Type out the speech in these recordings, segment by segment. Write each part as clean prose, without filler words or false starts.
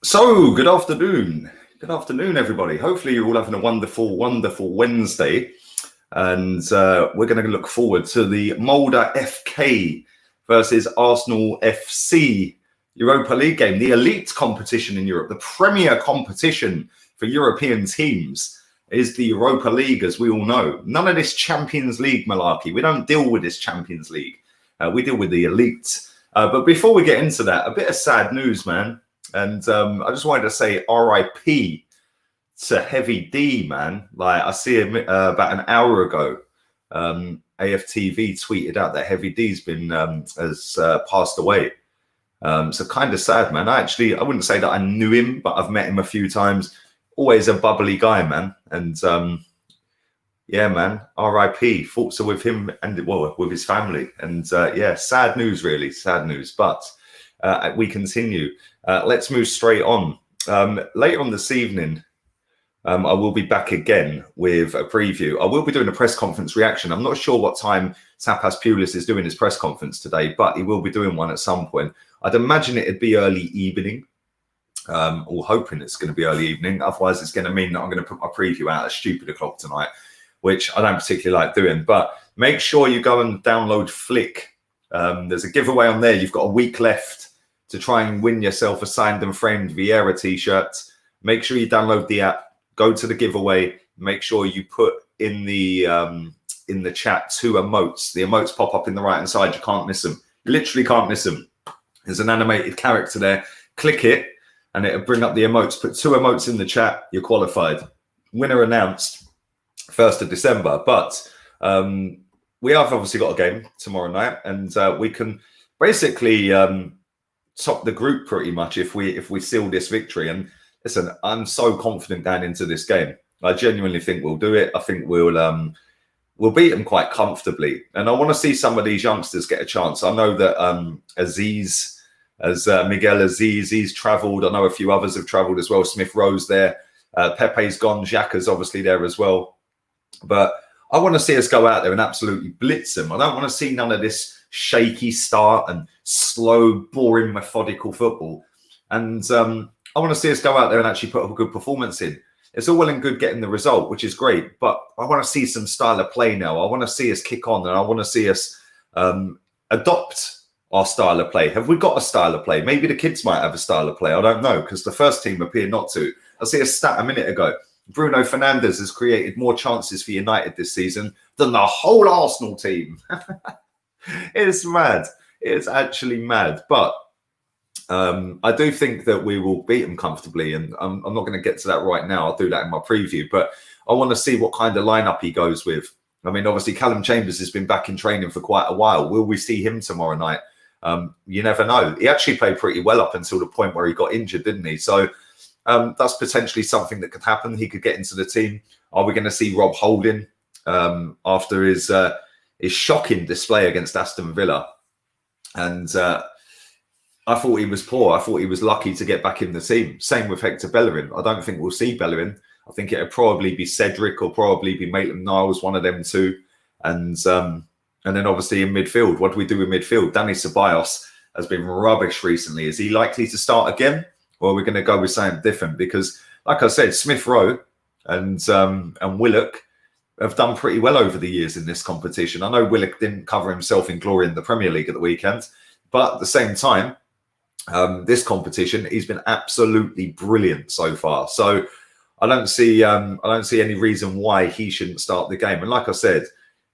So, good afternoon. Good afternoon, everybody. Hopefully you're all having a wonderful, wonderful Wednesday. And we're going to look forward to the Molde FK versus Arsenal FC Europa League game, the elite competition in Europe, the premier competition for European teams is the Europa League, as we all know. None of this Champions League malarkey. We don't deal with this Champions League. We deal with the elite. But before we get into that, a bit of sad news, man. And I just wanted to say RIP to Heavy D, man. Like, I see him about an hour ago. AFTV tweeted out that Heavy D's been has passed away. So kind of sad, man. I wouldn't say that I knew him, but I've met him a few times. Always a bubbly guy, man. And yeah, man, RIP. Thoughts are with him and with his family. And yeah, sad news, really, sad news. But we continue. Let's move straight on. Later on this evening, I will be back again with a preview. I will be doing a press conference reaction. I'm not sure what time Tapas Pulis is doing his press conference today, but he will be doing one at some point. I'd imagine it'd be early evening, or hoping it's going to be early evening. Otherwise, it's going to mean that I'm going to put my preview out at stupid o'clock tonight, which I don't particularly like doing. But make sure you go and download Flick. There's a giveaway on there. You've got a week left to try and win yourself a signed and framed VIEIRA t-shirt. Make sure you download the app. Go to the giveaway. Make sure you put in the chat 2 emotes. The emotes pop up in the right hand side. You can't miss them. You literally can't miss them. There's an animated character there. Click it, and it'll bring up the emotes. Put 2 emotes in the chat. You're qualified. Winner announced 1st of December. But we have obviously got a game tomorrow night, and we can basically top the group pretty much if we seal this victory. And listen, I'm so confident going into this game. I genuinely think we'll do it. I think we'll beat them quite comfortably. And I want to see some of these youngsters get a chance. I know that Miguel Aziz, he's travelled. I know a few others have travelled as well. Smith Rowe's there. Pepe's gone. Xhaka's obviously there as well. But I want to see us go out there and absolutely blitz them. I don't want to see none of this shaky start and slow, boring, methodical football. And I want to see us go out there and actually put a good performance in. It's all well and good getting the result, which is great, but I want to see some style of play now. I want to see us kick on, and I want to see us adopt our style of play. Have we got a style of play? Maybe the kids might have a style of play. I don't know, because the first team appear not to. I see a stat a minute ago. Bruno Fernandes has created more chances for United this season than the whole Arsenal team. It's mad. It's actually mad. But I do think that we will beat them comfortably. And I'm not going to get to that right now. I'll do that in my preview. But I want to see what kind of lineup he goes with. I mean, obviously, Callum Chambers has been back in training for quite a while. Will we see him tomorrow night? You never know. He actually played pretty well up until the point where he got injured, didn't he? So that's potentially something that could happen. He could get into the team. Are we going to see Rob Holding after his shocking display against Aston Villa? And I thought he was poor. I thought he was lucky to get back in the team. Same with Hector Bellerin. I don't think we'll see Bellerin. I think it'll probably be Cedric or probably be Maitland-Niles, one of them two. And then obviously in midfield, what do we do in midfield? Dani Ceballos has been rubbish recently. Is he likely to start again? Or are we going to go with something different? Because, like I said, Smith Rowe and Willock have done pretty well over the years in this competition. I know Willock didn't cover himself in glory in the Premier League at the weekend, but at the same time, this competition, he's been absolutely brilliant so far. So I don't see any reason why he shouldn't start the game. And like I said,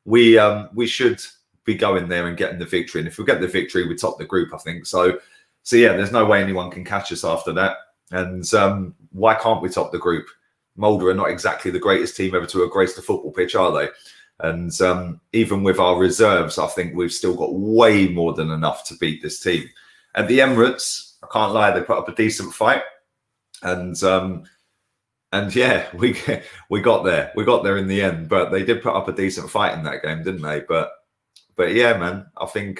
we should be going there and getting the victory. And if we get the victory, we top the group, I think. So yeah, there's no way anyone can catch us after that. And why can't we top the group? Molde are not exactly the greatest team ever to have graced the football pitch, are they? And even with our reserves, I think we've still got way more than enough to beat this team. At the Emirates, I can't lie, they put up a decent fight. And yeah, we got there. We got there in the end. But they did put up a decent fight in that game, didn't they? But yeah, man, I think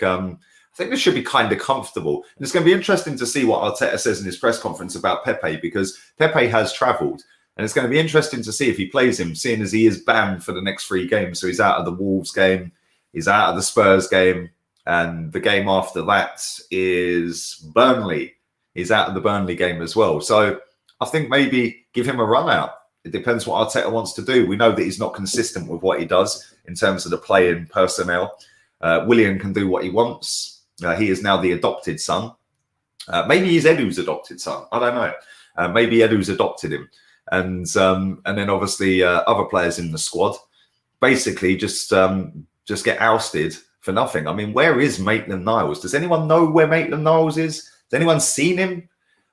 this should be kind of comfortable. And it's going to be interesting to see what Arteta says in his press conference about Pepe, because Pepe has travelled. And it's going to be interesting to see if he plays him, seeing as he is banned for the next 3 games. So he's out of the Wolves game, he's out of the Spurs game, and the game after that is Burnley He's out of the Burnley game as well. So I think maybe give him a run out. It depends what Arteta wants to do. We know that he's not consistent with what he does in terms of the play and personnel. Willian can do what he wants. He is now the adopted son. Maybe he's Edu's adopted son. I don't know. Maybe Edu's adopted him. And then obviously other players in the squad basically just get ousted for nothing. I mean, where is Maitland-Niles? Does anyone know where Maitland-Niles is? Has anyone seen him?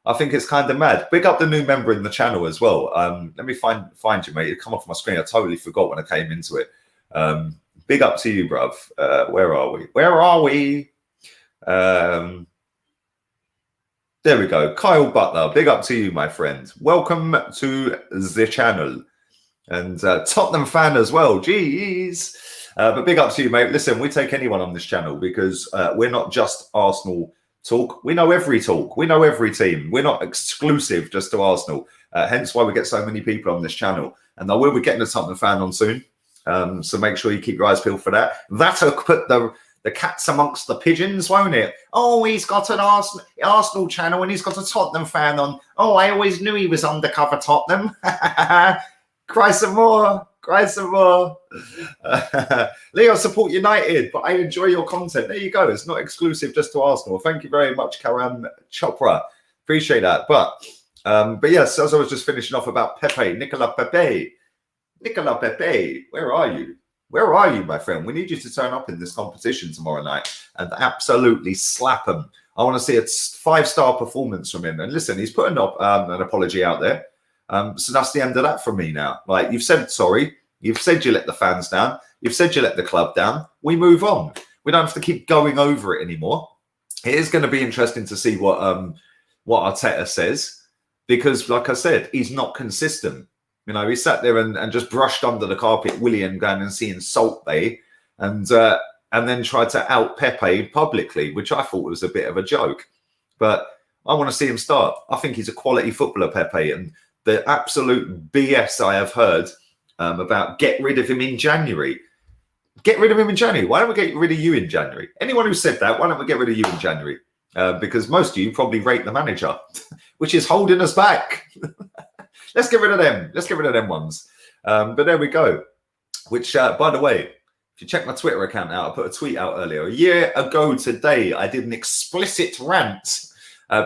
I think it's kind of mad. Big up the new member in the channel as well. Let me find you, mate. It come off my screen. I totally forgot when I came into it. Big up to you, bruv. Where are we? Where are we? There we go. Kyle Butler. Big up to you, my friend. Welcome to the channel. And Tottenham fan as well. Jeez. But big up to you, mate. Listen, we take anyone on this channel because we're not just Arsenal talk. We know every talk. We know every team. We're not exclusive just to Arsenal. Hence why we get so many people on this channel. And I will be getting a Tottenham fan on soon. So make sure you keep your eyes peeled for that. That'll put the cats amongst the pigeons, won't it? Oh, he's got an Arsenal channel and he's got a Tottenham fan on. Oh, I always knew he was undercover Tottenham. Cry some more. Cry some more. Leo, support United, but I enjoy your content. There you go. It's not exclusive just to Arsenal. Thank you very much, Karam Chopra. Appreciate that. But yes, as I was just finishing off about Pepe, Nicola Pepe. Nicola Pepe, where are you? Where are you, my friend? We need you to turn up in this competition tomorrow night and absolutely slap him. I want to see a 5-star performance from him. And listen, he's putting up an apology out there. So that's the end of that from me now. Like, you've said sorry. You've said you let the fans down. You've said you let the club down. We move on. We don't have to keep going over it anymore. It is going to be interesting to see what Arteta says because, like I said, he's not consistent. You know, he sat there and just brushed under the carpet Willian going and seeing Salt Bay and then tried to out Pepe publicly, which I thought was a bit of a joke. But I want to see him start. I think he's a quality footballer, Pepe, and the absolute BS I have heard about get rid of him in January. Get rid of him in January. Why don't we get rid of you in January? Anyone who said that, why don't we get rid of you in January? Because most of you probably rate the manager, which is holding us back. Let's get rid of them. Let's get rid of them ones. But there we go. Which, by the way, if you check my Twitter account out, I put a tweet out earlier. A year ago today, I did an explicit rant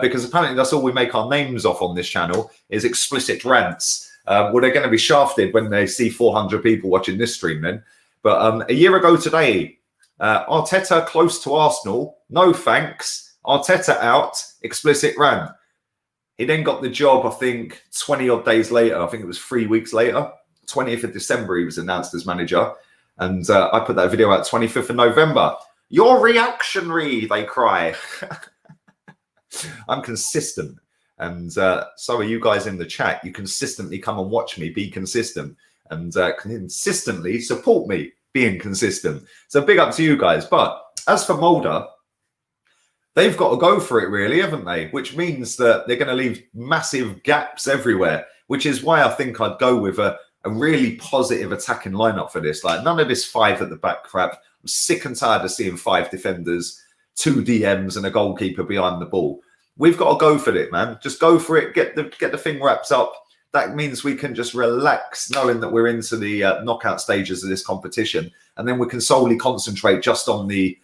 because apparently that's all we make our names off on this channel is explicit rants. Well, they're going to be shafted when they see 400 people watching this stream then. But a year ago today, Arteta close to Arsenal. No thanks. Arteta out. Explicit rant. He then got the job, I think, 20 odd days later. I think it was 3 weeks later. 20th of December, he was announced as manager. And I put that video out 25th of November. You're reactionary, they cry. I'm consistent. And so are you guys in the chat. You consistently come and watch me be consistent and consistently support me being consistent. So big up to you guys. But as for Molde, they've got to go for it, really, haven't they? Which means that they're going to leave massive gaps everywhere, which is why I think I'd go with a really positive attacking lineup for this. Like, none of this 5 at the back crap. I'm sick and tired of seeing 5 defenders, 2 DMs and a goalkeeper behind the ball. We've got to go for it, man. Just go for it. Get the thing wrapped up. That means we can just relax knowing that we're into the knockout stages of this competition. And then we can solely concentrate just on the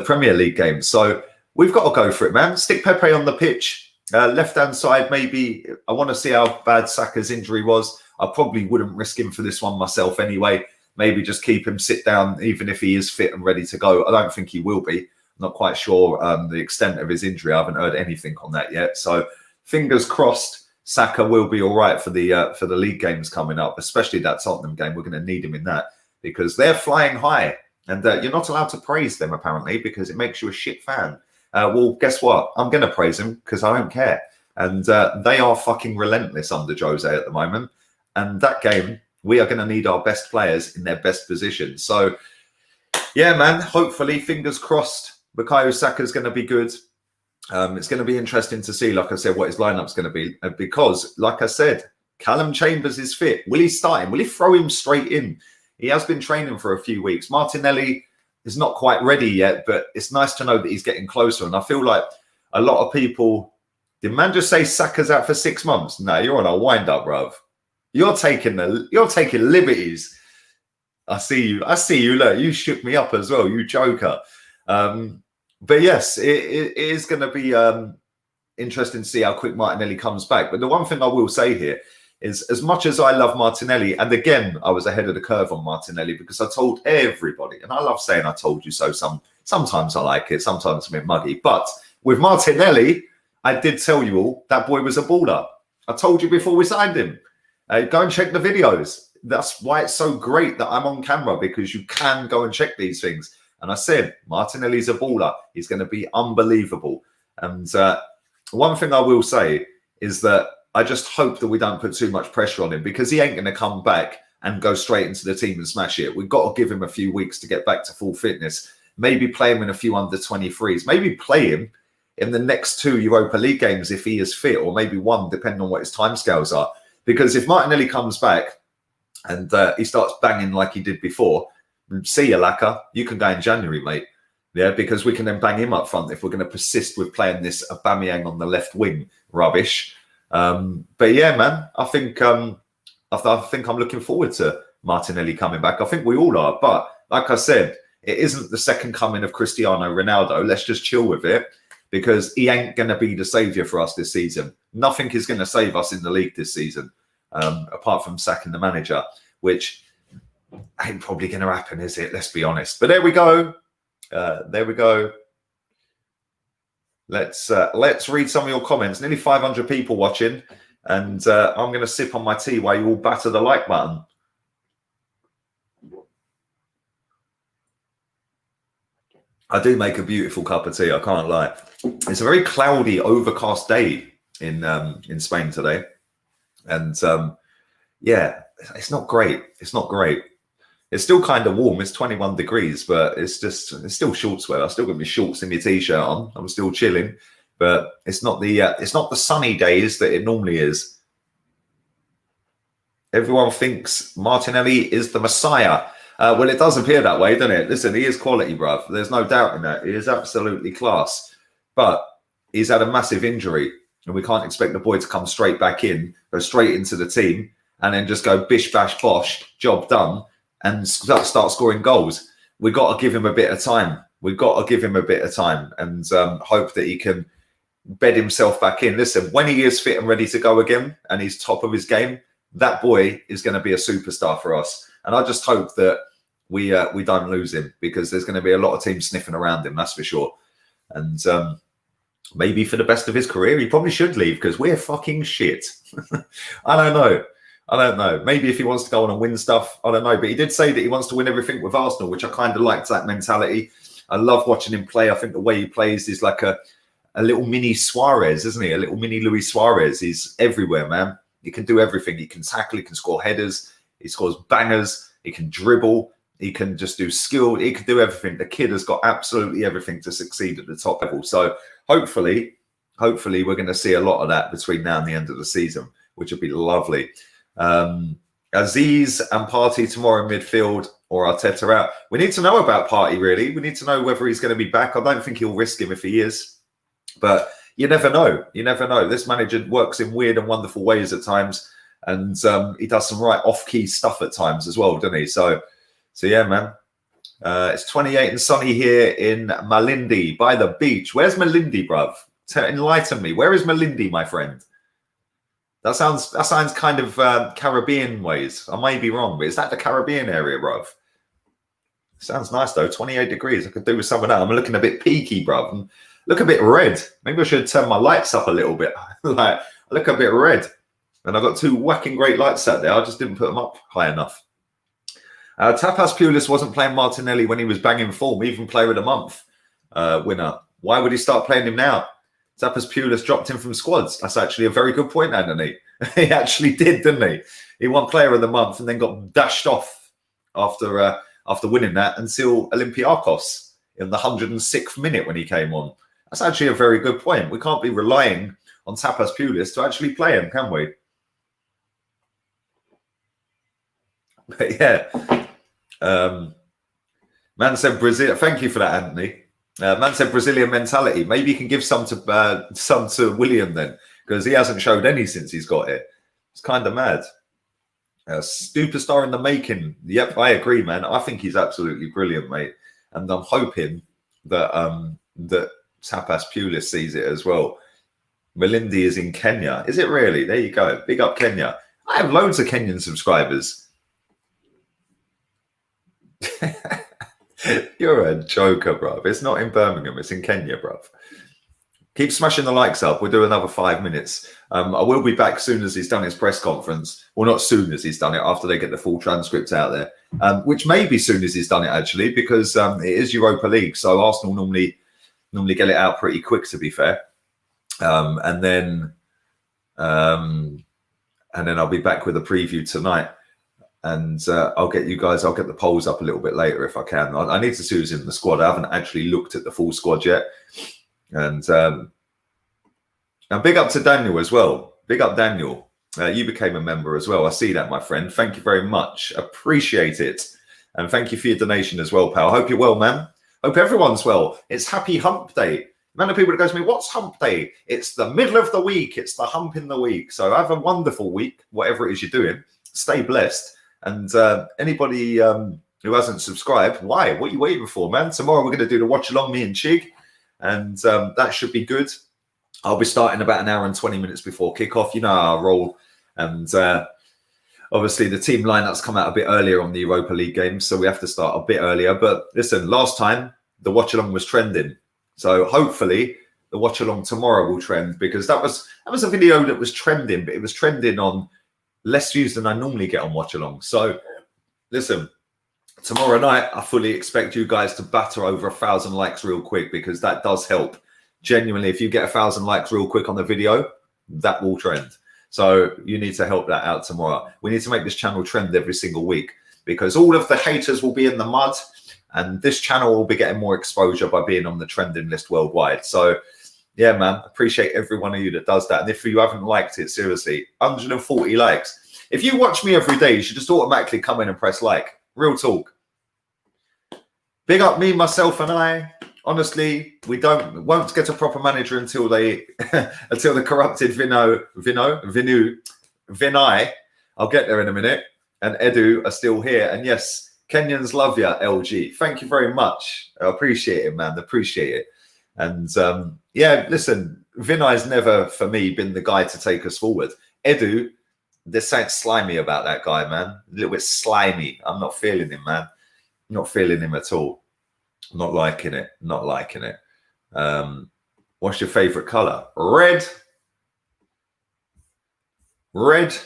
Premier League games. So we've got to go for it, man. Stick Pepe on the pitch. Left-hand side, maybe. I want to see how bad Saka's injury was. I probably wouldn't risk him for this one myself anyway. Maybe just keep him sit down, even if he is fit and ready to go. I don't think he will be. I'm not quite sure the extent of his injury. I haven't heard anything on that yet. So fingers crossed, Saka will be all right for the league games coming up, especially that Tottenham game. We're going to need him in that because they're flying high. And you're not allowed to praise them, apparently, because it makes you a shit fan. Well, guess what? I'm going to praise them because I don't care. And they are fucking relentless under Jose at the moment. And that game, we are going to need our best players in their best position. So, yeah, man, hopefully, fingers crossed, Bukayo Saka is going to be good. It's going to be interesting to see, like I said, what his lineup's going to be. Because, like I said, Callum Chambers is fit. Will he start him? Will he throw him straight in? He has been training for a few weeks. Martinelli is not quite ready yet, but it's nice to know that he's getting closer. And I feel like a lot of people Did man just say Saka's out for 6 months? No, you're on a wind up, bruv. You're taking liberties. I see you. I see you. Look, you shook me up as well, you joker. But yes, it is going to be interesting to see how quick Martinelli comes back. But the one thing I will say here is, as much as I love Martinelli, and again, I was ahead of the curve on Martinelli because I told everybody, and I love saying I told you so. Sometimes I like it, sometimes I'm a bit muggy. But with Martinelli, I did tell you all that boy was a baller. I told you before we signed him. Go and check the videos. That's why it's so great that I'm on camera, because you can go and check these things. And I said, Martinelli's a baller. He's going to be unbelievable. And one thing I will say is that I just hope that we don't put too much pressure on him, because he ain't going to come back and go straight into the team and smash it. We've got to give him a few weeks to get back to full fitness. Maybe play him in a few under 23s. Maybe play him in the next 2 Europa League games if he is fit, or maybe one, depending on what his timescales are. Because if Martinelli comes back and he starts banging like he did before, see you, Laka. You can go in January, mate. Yeah, because we can then bang him up front if we're going to persist with playing this Aubameyang on the left wing rubbish. But yeah, man, I think I'm looking forward to Martinelli coming back. I think we all are. But like I said, it isn't the second coming of Cristiano Ronaldo. Let's just chill with it, because he ain't going to be the saviour for us this season. Nothing is going to save us in the league this season, apart from sacking the manager, which ain't probably going to happen, is it? Let's be honest. But there we go. There we go. Let's read some of your comments. Nearly 500 people watching, and I'm going to sip on my tea while you all batter the like button. I do make a beautiful cup of tea, I can't lie. It's a very cloudy, overcast day in Spain today, and yeah, it's not great. It's not great. It's still kind of warm. It's 21 degrees, but it's still shorts weather. I still got my shorts and my t-shirt on. I'm still chilling, but it's not the sunny days that it normally is. Everyone thinks Martinelli is the Messiah. Well, it does appear that way, doesn't it? Listen, he is quality, bruv. There's no doubt in that. He is absolutely class, but he's had a massive injury, and we can't expect the boy to come straight back in, go straight into the team, and then just go bish bash bosh, job done, and start scoring goals. We've got to give him a bit of time. We've got to give him a bit of time, and hope that he can bed himself back in. Listen, when he is fit and ready to go again, and he's top of his game, that boy is going to be a superstar for us. And I just hope that we don't lose him, because there's going to be a lot of teams sniffing around him, that's for sure. And maybe for the best of his career, he probably should leave, because we're fucking shit. I don't know. Maybe if he wants to go on and win stuff, I don't know. But he did say that he wants to win everything with Arsenal, which I kind of liked that mentality. I love watching him play. I think the way he plays is like a little mini Suarez, isn't he? A little mini Luis Suarez. He's everywhere, man. He can do everything. He can tackle. He can score headers. He scores bangers. He can dribble. He can just do skill. He can do everything. The kid has got absolutely everything to succeed at the top level. So hopefully we're going to see a lot of that between now and the end of the season, which would be lovely. Aziz and Partey tomorrow in midfield, or Arteta out. We need to know about Partey, really. We need to know whether he's going to be back. I don't think he'll risk him if he is, but you never know. You never know. This manager works in weird and wonderful ways at times, and he does some right off-key stuff at times as well, doesn't he? So yeah, man. It's 28 and sunny here in Malindi by the beach. Where's Malindi, bruv? Enlighten me. Where is Malindi, my friend? That sounds kind of Caribbean ways. I may be wrong, but is that the Caribbean area, bruv? Sounds nice though. 28 degrees. I could do with some of that. I'm looking a bit peaky, bruv. And look a bit red. Maybe I should turn my lights up a little bit. Like, I look a bit red. And I've got two whacking great lights out there. I just didn't put them up high enough. Tapas Pulis wasn't playing Martinelli when he was banging form, even player of the month winner. Why would he start playing him now? Tapas Pulis dropped him from squads. That's actually a very good point, Anthony. He actually did, didn't he? He won player of the month and then got dashed off after winning that until Olympiacos in the 106th minute when he came on. That's actually a very good point. We can't be relying on Tapas Pulis to actually play him, can we? But yeah, man said Brazil. Thank you for that, Anthony. Man said Brazilian mentality. Maybe you can give some to William then, because he hasn't showed any since he's got it. It's kind of mad. Superstar in the making. Yep, I agree, man. I think he's absolutely brilliant, mate. And I'm hoping that that Tapas Pulis sees it as well. Malindi is in Kenya. Is it really? There you go. Big up Kenya. I have loads of Kenyan subscribers. You're a joker, bruv. It's not in Birmingham. It's in Kenya, bruv. Keep smashing the likes up. We'll do another 5 minutes. I will be back soon as he's done his press conference. Well, not soon as he's done it, after they get the full transcripts out there, which may be soon as he's done it, actually, because it is Europa League. So Arsenal normally get it out pretty quick, to be fair. And then I'll be back with a preview tonight. And I'll get the polls up a little bit later if I can. I need to see who's in the squad. I haven't actually looked at the full squad yet. And big up to Daniel as well. Big up, Daniel. You became a member as well. I see that, my friend. Thank you very much. Appreciate it. And thank you for your donation as well, pal. I hope you're well, man. Hope everyone's well. It's Happy Hump Day. Amount of people that goes to me, what's Hump Day? It's the middle of the week. It's the hump in the week. So have a wonderful week, whatever it is you're doing. Stay blessed. And anybody who hasn't subscribed, why? What are you waiting for, man? Tomorrow we're going to do the watch along, me and Chig. And that should be good. I'll be starting about an hour and 20 minutes before kickoff. You know how I roll. And obviously the team lineup's come out a bit earlier on the Europa League games, so we have to start a bit earlier. But listen, last time the watch along was trending. So hopefully the watch along tomorrow will trend, because that was a video that was trending, but it was trending on less views than I normally get on watch along. So listen, tomorrow night, I fully expect you guys to batter over 1,000 likes real quick, because that does help. Genuinely, if you get 1,000 likes real quick on the video, that will trend. So you need to help that out tomorrow. We need to make this channel trend every single week, because all of the haters will be in the mud, and this channel will be getting more exposure by being on the trending list worldwide. So yeah, man, appreciate every one of you that does that. And if you haven't liked it, seriously, 140 likes. If you watch me every day, you should just automatically come in and press like. Real talk. Big up me, myself, and I. Honestly, we won't get a proper manager until the corrupted Vinay. I'll get there in a minute. And Edu are still here. And yes, Kenyans love you, LG. Thank you very much. I appreciate it, man. Appreciate it. And yeah, listen, Vinay's never, for me, been the guy to take us forward. Edu, there's something slimy about that guy, man. A little bit slimy. I'm not feeling him, man. Not feeling him at all. Not liking it. Not liking it. What's your favorite color? Red. Red.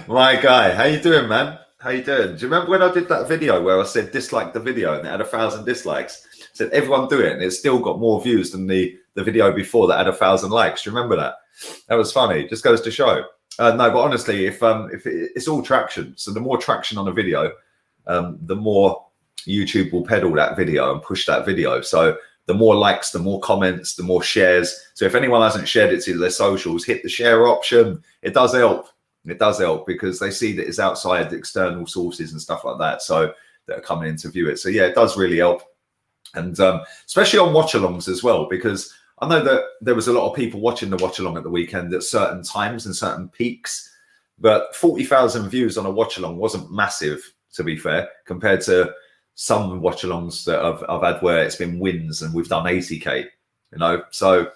My guy, how you doing, man? How you doing? Do you remember when I did that video where I said dislike the video and it had 1,000 dislikes? I said everyone do it, and it still got more views than the video before that had 1,000 likes. Do you remember that? That was funny. Just goes to show. No, but honestly, if it's all traction, so the more traction on a video, the more YouTube will pedal that video and push that video. So the more likes, the more comments, the more shares. So if anyone hasn't shared it to their socials, hit the share option. It does help. It does help, because they see that it's outside external sources and stuff like that, so that are coming in to view it. So yeah, it does really help. And especially on watch-alongs as well, because I know that there was a lot of people watching the watch-along at the weekend at certain times and certain peaks, but 40,000 views on a watch-along wasn't massive, to be fair, compared to some watch-alongs that I've had where it's been wins and we've done 80K, you know. So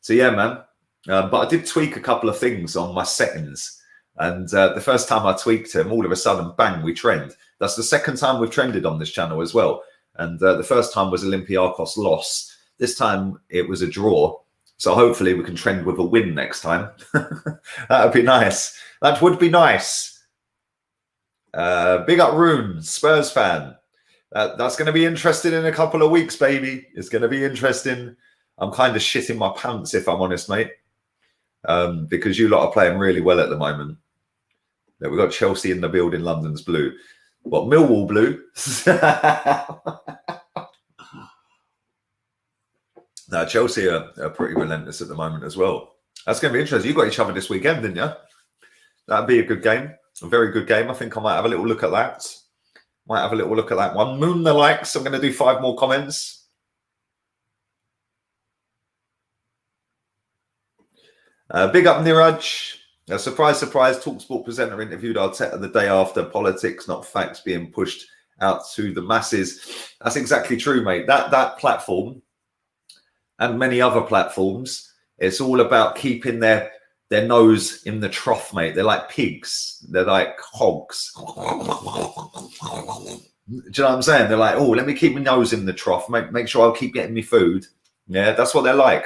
yeah, man. But I did tweak a couple of things on my settings. And the first time I tweaked them, all of a sudden, bang, we trend. That's the second time we've trended on this channel as well. And the first time was Olympiacos loss. This time it was a draw. So hopefully we can trend with a win next time. That would be nice. That would be nice. Big up Rune, Spurs fan. That's going to be interesting in a couple of weeks, baby. It's going to be interesting. I'm kind of shitting my pants, if I'm honest, mate. Because you lot are playing really well at the moment. Yeah, we've got Chelsea in the building, London's blue. What, Millwall blue? No, Chelsea are pretty relentless at the moment as well. That's going to be interesting. You got each other this weekend, didn't you? That'd be a good game. A very good game. I think I might have a little look at that. Might have a little look at that one. Moon the likes. I'm going to do 5 more comments. Big up Niraj. Surprise, surprise. TalkSport presenter interviewed Arteta the day after. Politics, not facts, being pushed out to the masses. That's exactly true, mate. That platform and many other platforms, it's all about keeping their nose in the trough, mate. They're like pigs. They're like hogs. Do you know what I'm saying? They're like, oh, let me keep my nose in the trough. Make sure I'll keep getting me food. Yeah, that's what they're like.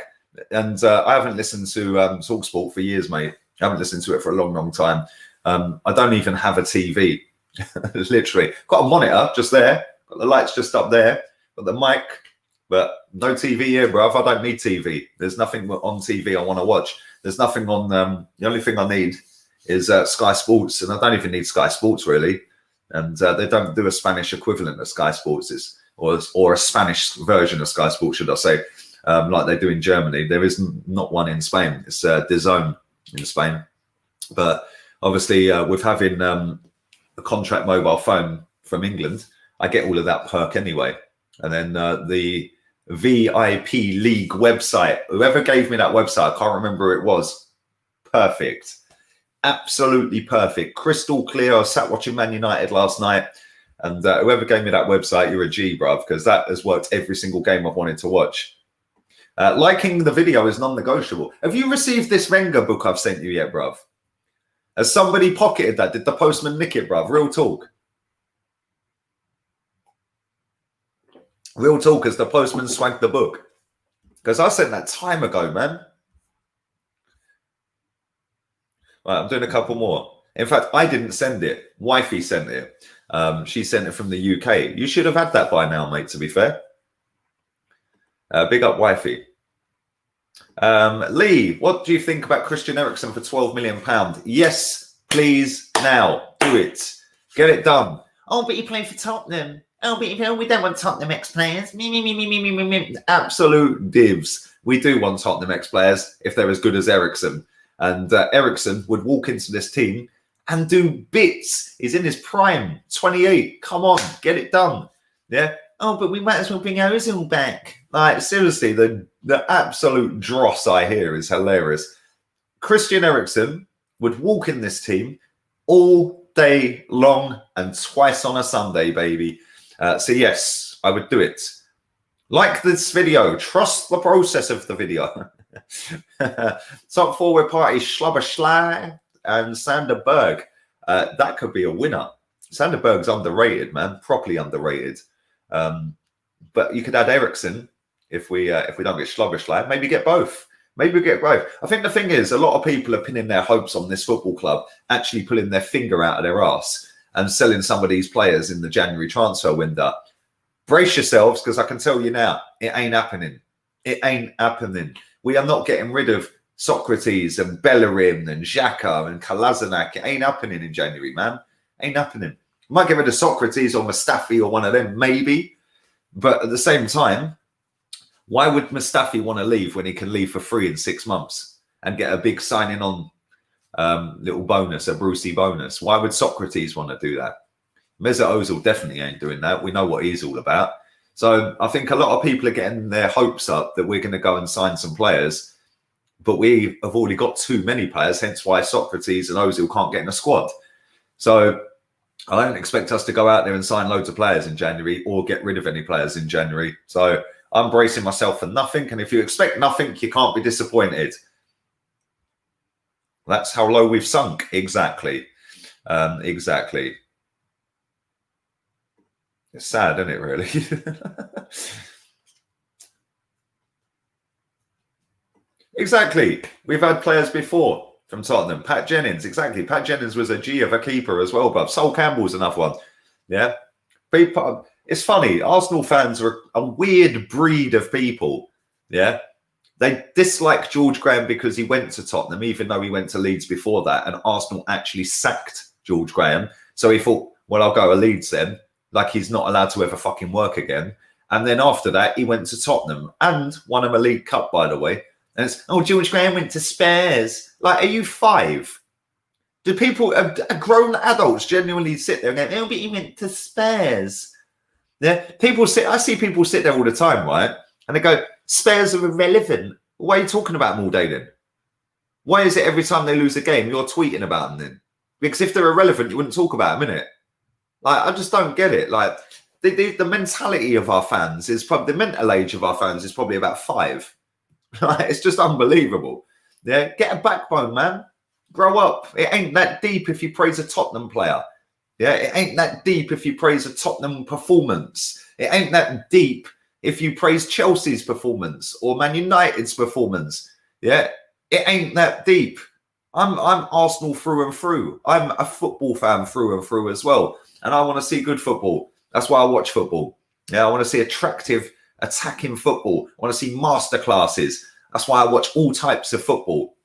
And I haven't listened to TalkSport for years, mate. I haven't listened to it for a long, long time. I don't even have a TV. Literally. Got a monitor just there. Got the lights just up there. Got the mic. But no TV here, bruv. I don't need TV. There's nothing on TV I want to watch. There's nothing on... the only thing I need is Sky Sports. And I don't even need Sky Sports, really. And they don't do a Spanish equivalent of Sky Sports. Or a Spanish version of Sky Sports, should I say. Like they do in Germany. There is not one in Spain. It's DAZN in Spain. But obviously, with having a contract mobile phone from England, I get all of that perk anyway. And then the VIP League website, whoever gave me that website, I can't remember who it was. Perfect. Absolutely perfect. Crystal clear. I sat watching Man United last night. And whoever gave me that website, you're a G, bruv, because that has worked every single game I've wanted to watch. Liking the video is non-negotiable. Have you received this Wenger book I've sent you yet, bruv? Has somebody pocketed that? Did the postman nick it, bruv? Real talk. Real talk, has the postman swagged the book? Because I sent that time ago, man. Right, I'm doing a couple more. In fact, I didn't send it. Wifey sent it. She sent it from the UK. You should have had that by now, mate, to be fair. Big up wifey. Lee, what do you think about Christian Eriksen for £12 million? Yes, please, now. Do it. Get it done. Oh, but you play for Tottenham. Oh, but we don't want Tottenham ex-players. Absolute divs. We do want Tottenham ex-players if they're as good as Eriksen. And Eriksen would walk into this team and do bits. He's in his prime, 28. Come on, get it done. Yeah. Oh, but we might as well bring Ozil back. Like, seriously, the absolute dross I hear is hilarious. Christian Eriksen would walk in this team all day long and twice on a Sunday, baby. So, yes, I would do it. Like this video. Trust the process of the video. Top forward party, Schlubber Schley and Sander Berg. That could be a winner. Sander Berg's underrated, man. Properly underrated. But you could add Eriksen if we don't get Schlubberschlag. Maybe get both. Maybe get both. I think the thing is, a lot of people are pinning their hopes on this football club actually pulling their finger out of their arse and selling some of these players in the January transfer window. Brace yourselves, because I can tell you now, it ain't happening. It ain't happening. We are not getting rid of Socrates and Bellerin and Xhaka and Kolasinac. It ain't happening in January, man. Ain't happening. Might get rid of Socrates or Mustafi or one of them, maybe. But at the same time, why would Mustafi want to leave when he can leave for free in 6 months and get a big signing on little bonus, a Brucey bonus? Why would Socrates want to do that? Mesut Ozil definitely ain't doing that. We know what he's all about. So I think a lot of people are getting their hopes up that we're going to go and sign some players. But we have already got too many players, hence why Socrates and Ozil can't get in a squad. So I don't expect us to go out there and sign loads of players in January or get rid of any players in January. So I'm bracing myself for nothing. And if you expect nothing, you can't be disappointed. That's how low we've sunk. Exactly. Exactly. It's sad, isn't it, really? Exactly. We've had players before from Tottenham. Pat Jennings, exactly. Pat Jennings was a G of a keeper as well, but Sol Campbell's another one. Yeah. People, it's funny. Arsenal fans are a weird breed of people. Yeah. They dislike George Graham because he went to Tottenham, even though he went to Leeds before that. And Arsenal actually sacked George Graham. So he thought, well, I'll go to Leeds then. Like he's not allowed to ever fucking work again. And then after that, he went to Tottenham and won him a League Cup, by the way. And it's, oh, George Graham went to Spurs. Like, are you 5? Do people, grown adults, genuinely sit there and go, "Oh, but you meant to spares"? Yeah, I see people sit there all the time, right? And they go, "Spares are irrelevant." Why are you talking about them all day then? Why is it every time they lose a game, you're tweeting about them then? Because if they're irrelevant, you wouldn't talk about them, innit? Like, I just don't get it. Like, the mentality of our fans is probably, the mental age of our fans is probably about 5. Like, it's just unbelievable. Yeah, get a backbone, man. Grow up. It ain't that deep if you praise a Tottenham player. Yeah, it ain't that deep if you praise a Tottenham performance. It ain't that deep if you praise Chelsea's performance or Man United's performance. Yeah, it ain't that deep. I'm Arsenal through and through. I'm a football fan through and through as well. And I want to see good football. That's why I watch football. Yeah, I want to see attractive, attacking football. I want to see masterclasses. That's why I watch all types of football,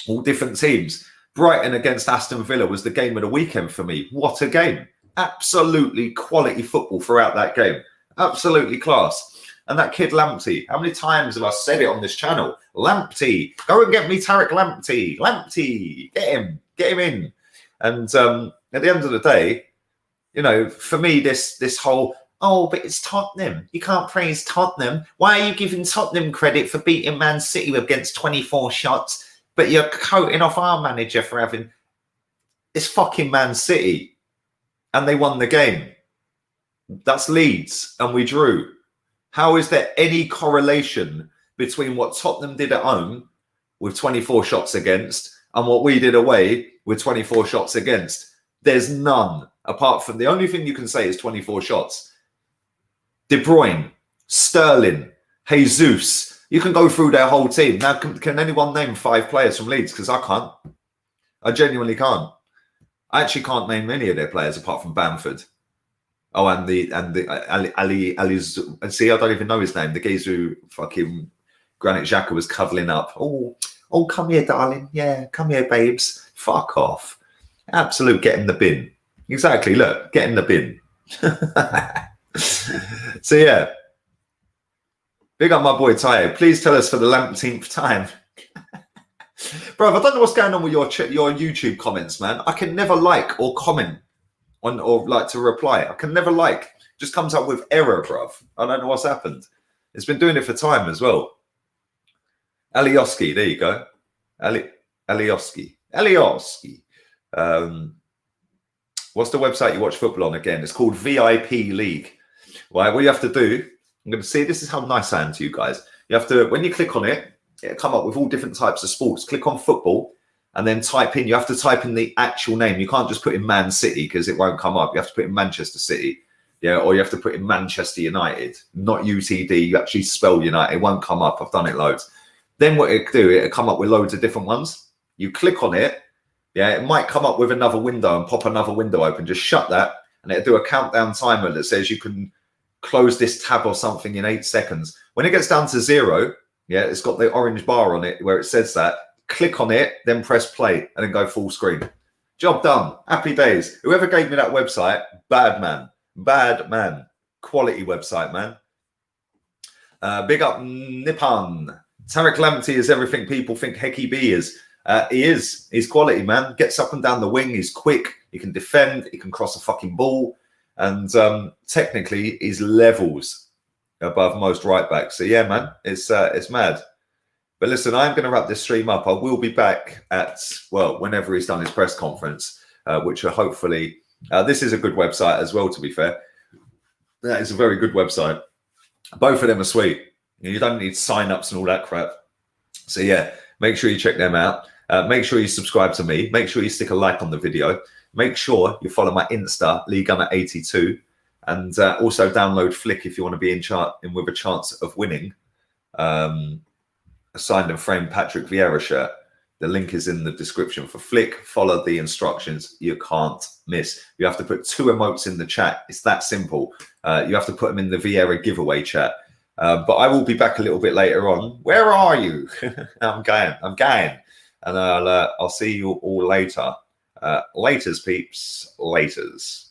all different teams. Brighton against Aston Villa was the game of the weekend for me. What a game. Absolutely quality football throughout that game. Absolutely class. And that kid Lamptey, how many times have I said it on this channel? Lamptey, go and get me Tarek Lamptey. Lamptey, get him in. And at the end of the day, you know, for me, this whole, "Oh, but it's Tottenham. You can't praise Tottenham. Why are you giving Tottenham credit for beating Man City against 24 shots? But you're coating off our manager for having..." It's fucking Man City. And they won the game. That's Leeds. And we drew. How is there any correlation between what Tottenham did at home with 24 shots against and what we did away with 24 shots against? There's none. Apart from the only thing you can say is 24 shots. De Bruyne, Sterling, Jesus. You can go through their whole team. Now, can anyone name 5 players from Leeds? Because I can't. I genuinely can't. I actually can't name any of their players apart from Bamford. Oh, and the Ali. See, I don't even know his name. The geezer who fucking Granit Xhaka was cuddling up. Oh, come here, darling. Yeah, come here, babes. Fuck off. Absolute, get in the bin. Exactly. Look, get in the bin. So yeah, big up my boy Tayo. Please tell us for the lampteenth time. Bro, I don't know what's going on with your YouTube comments, man. I can never like or comment on or like to reply. I can never like. Just comes up with error, bruv. I don't know what's happened. It's been doing it for time as well. Alioski, there you go. Alioski. What's the website you watch football on again? It's called VIP League. Right, what you have to do, I'm going to see, this is how nice I am to you guys. You have to, when you click on it, it'll come up with all different types of sports. Click on football and then type in, you have to type in the actual name. You can't just put in Man City because it won't come up. You have to put in Manchester City. Yeah, or you have to put in Manchester United, not UTD. You actually spell United. It won't come up. I've done it loads. Then what it'll do, it'll come up with loads of different ones. You click on it. Yeah, it might come up with another window and pop another window open. Just shut that and it'll do a countdown timer that says you can close this tab or something in 8 seconds. When it gets down to 0, yeah, it's got the orange bar on it where it says that. Click on it, then press play and then go full screen. Job done. Happy days. Whoever gave me that website, bad man. Bad man. Quality website, man. Big up Nippon. Tarek Lamptey is everything people think Hecky B is. He is. He's quality, man. Gets up and down the wing. He's quick. He can defend. He can cross a fucking ball. And technically, he's levels above most right backs. So yeah, man, it's mad. But listen, I'm going to wrap this stream up. I will be back at, well, whenever he's done his press conference, which are hopefully, this is a good website as well, to be fair. That is a very good website. Both of them are sweet. You don't need sign-ups and all that crap. So yeah, make sure you check them out. Make sure you subscribe to me. Make sure you stick a like on the video. Make sure you follow my Insta, LeeGunner82. And also download Flick if you want to be in with a chance of winning a signed and framed Patrick Vieira shirt. The link is in the description for Flick. Follow the instructions. You can't miss. You have to put 2 emotes in the chat. It's that simple. You have to put them in the Vieira giveaway chat. But I will be back a little bit later on. Where are you? I'm going. And I'll see you all later. Laters, peeps. Laters.